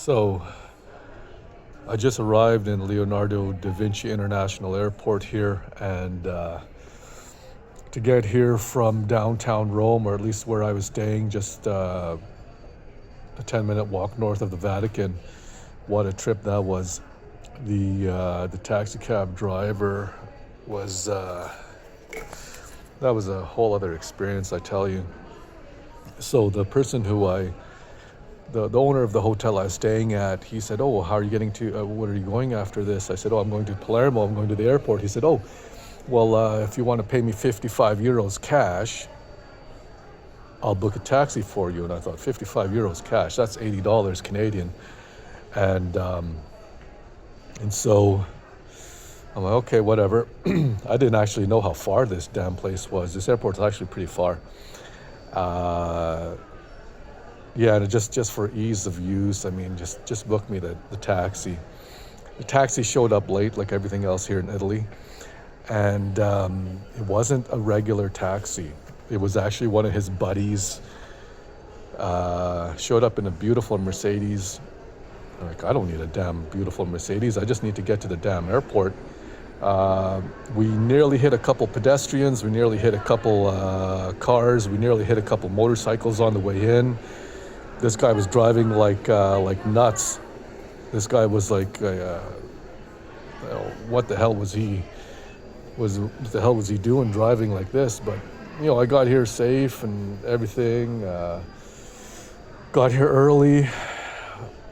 So I just arrived in Leonardo da Vinci International Airport here, and to get here from downtown Rome, or at least where I was staying, just a 10-minute walk north of the Vatican. What a trip that was. The taxi cab driver was that was a whole other experience, I tell you. So the person the owner of the hotel I was staying at, he said, "Oh, how are you getting to? What are you going after this?" I said, "Oh, I'm going to Palermo. I'm going to the airport." He said, "Oh, well, if you want to pay me 55 euros cash, I'll book a taxi for you." And I thought, 55 euros cash, that's $80 Canadian. And so I'm like, okay, whatever. I didn't actually know how far this damn place was. This airport's actually pretty far. Yeah, and just for ease of use, I mean, just book me the taxi. The taxi showed up late, like everything else here in Italy. And it wasn't a regular taxi. It was actually one of his buddies. Showed up in a beautiful Mercedes. I'm like, I don't need a damn beautiful Mercedes. I just need to get to the damn airport. We nearly hit a couple pedestrians. We nearly hit a couple cars. We nearly hit a couple motorcycles on the way in. This guy was driving like nuts. This guy was like, what the hell was he doing driving like this? But I got here safe and everything. Got here early.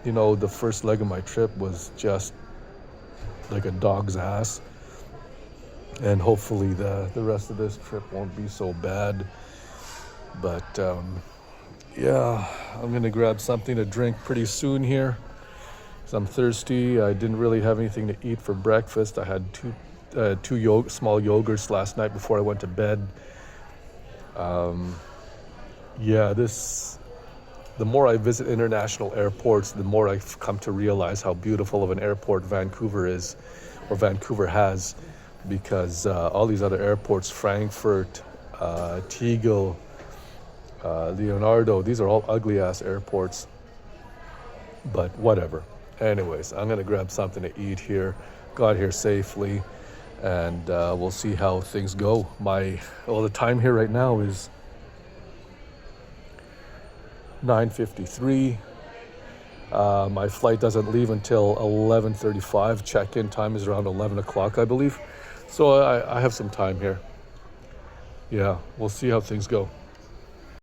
The first leg of my trip was just like a dog's ass. And hopefully the rest of this trip won't be so bad. But yeah, I'm going to grab something to drink pretty soon here. 'Cause I'm thirsty. I didn't really have anything to eat for breakfast. I had two small yogurts last night before I went to bed. The more I visit international airports, the more I've come to realize how beautiful of an airport Vancouver is, or Vancouver has, because all these other airports, Frankfurt, Tegel, Leonardo, these are all ugly-ass airports. But whatever. Anyways, I'm going to grab something to eat here. Got here safely, and we'll see how things go. The time here right now is 9:53. My flight doesn't leave until 11:35. Check-in time is around 11 o'clock, I believe. So I have some time here. Yeah, we'll see how things go.